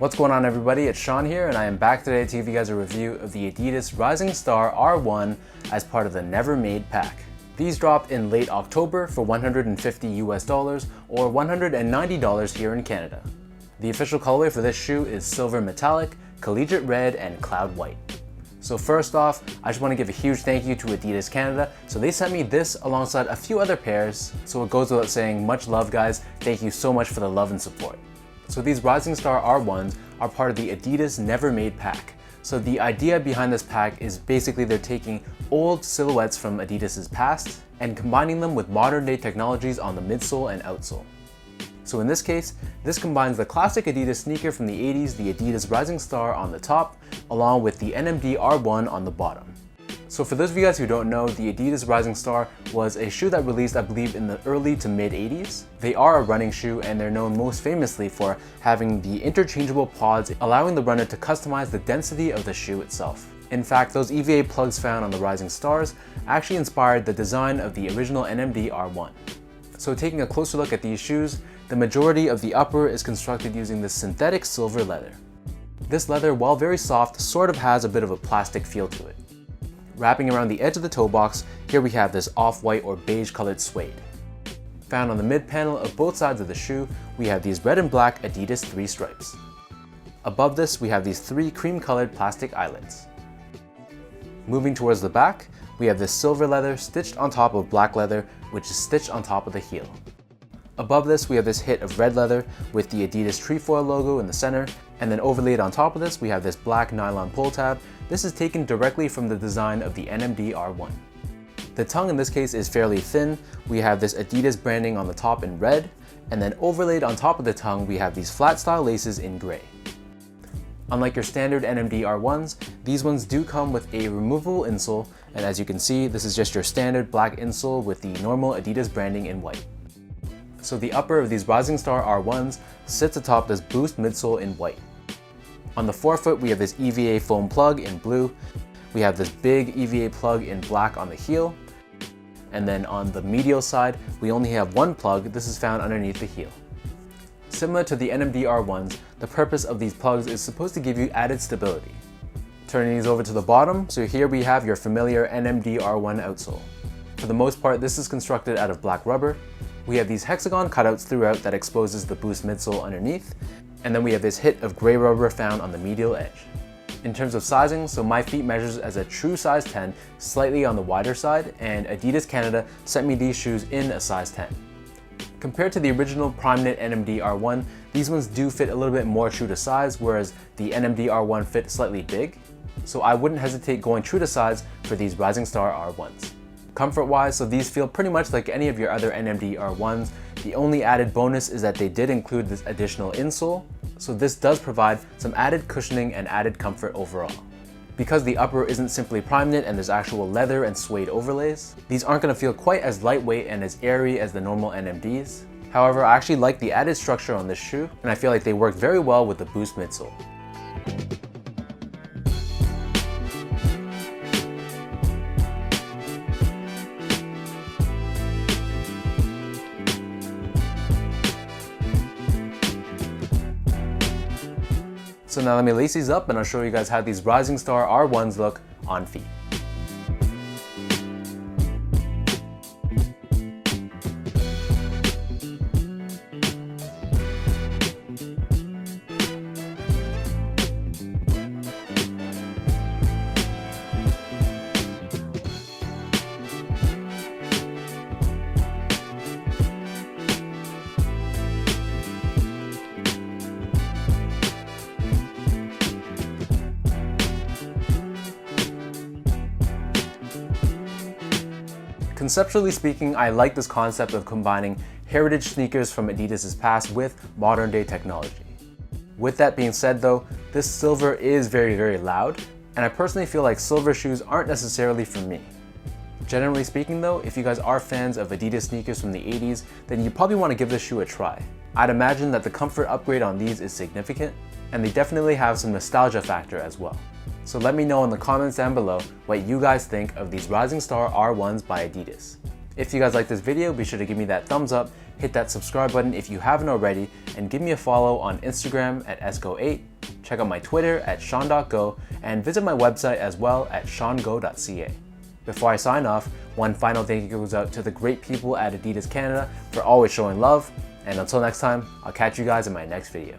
What's going on, everybody? It's Sean here, and I am back today to give you guys a review of the Adidas Rising Star R1 as part of the Never Made pack. These dropped in late October for $150 US or $190 here in Canada. The official colorway for this shoe is silver metallic, collegiate red, and cloud white. So first off, I just want to give a huge thank you to Adidas Canada. So they sent me this alongside a few other pairs. So it goes without saying, much love guys. Thank you so much for the love and support. So these Rising Star R1s are part of the Adidas Never Made pack. So the idea behind this pack is basically they're taking old silhouettes from Adidas's past and combining them with modern day technologies on the midsole and outsole. So in this case, this combines the classic Adidas sneaker from the 80s, the Adidas Rising Star on the top, along with the NMD R1 on the bottom. So for those of you guys who don't know, the Adidas Rising Star was a shoe that released, I believe, in the early to mid 80s. They are a running shoe and they're known most famously for having the interchangeable pods, allowing the runner to customize the density of the shoe itself. In fact, those EVA plugs found on the Rising Stars actually inspired the design of the original NMD R1. So taking a closer look at these shoes, the majority of the upper is constructed using this synthetic silver leather. This leather, while very soft, sort of has a bit of a plastic feel to it. Wrapping around the edge of the toe box, here we have this off-white or beige colored suede. Found on the mid panel of both sides of the shoe, we have these red and black Adidas 3 stripes. Above this, we have these 3 cream colored plastic eyelets. Moving towards the back, we have this silver leather stitched on top of black leather, which is stitched on top of the heel. Above this, we have this hit of red leather with the Adidas trefoil logo in the center, and then overlaid on top of this, we have this black nylon pull tab. This is taken directly from the design of the NMD R1. The tongue in this case is fairly thin. We have this Adidas branding on the top in red, and then overlaid on top of the tongue, we have these flat style laces in gray. Unlike your standard NMD R1s, these ones do come with a removable insole, and as you can see, this is just your standard black insole with the normal Adidas branding in white. So the upper of these Rising Star R1s sits atop this Boost midsole in white. On the forefoot, we have this EVA foam plug in blue. We have this big EVA plug in black on the heel. And then on the medial side, we only have one plug. This is found underneath the heel. Similar to the NMD R1s, the purpose of these plugs is supposed to give you added stability. Turning these over to the bottom, so here we have your familiar NMD R1 outsole. For the most part, this is constructed out of black rubber. We have these hexagon cutouts throughout that exposes the Boost midsole underneath, and then we have this hit of gray rubber found on the medial edge. In terms of sizing, so my feet measures as a true size 10, slightly on the wider side, and Adidas Canada sent me these shoes in a size 10. Compared to the original PrimeKnit NMD R1, these ones do fit a little bit more true to size, whereas the NMD R1 fit slightly big, so I wouldn't hesitate going true to size for these Rising Star R1s. Comfort-wise, so these feel pretty much like any of your other NMD R1s. The only added bonus is that they did include this additional insole, so this does provide some added cushioning and added comfort overall. Because the upper isn't simply PrimeKnit and there's actual leather and suede overlays, these aren't going to feel quite as lightweight and as airy as the normal NMDs. However, I actually like the added structure on this shoe, and I feel like they work very well with the Boost midsole. So now let me lace these up and I'll show you guys how these Rising Star R1s look on feet. Conceptually speaking, I like this concept of combining heritage sneakers from Adidas's past with modern day technology. With that being said though, this silver is very loud, and I personally feel like silver shoes aren't necessarily for me. Generally speaking though, if you guys are fans of Adidas sneakers from the 80s, then you probably want to give this shoe a try. I'd imagine that the comfort upgrade on these is significant, and they definitely have some nostalgia factor as well. So let me know in the comments down below what you guys think of these Rising Star R1s by Adidas. If you guys like this video, be sure to give me that thumbs up, hit that subscribe button if you haven't already, and give me a follow on Instagram at esgo8, check out my Twitter at sean.go, and visit my website as well at seango.ca. Before I sign off, one final thank you goes out to the great people at Adidas Canada for always showing love, and until next time, I'll catch you guys in my next video.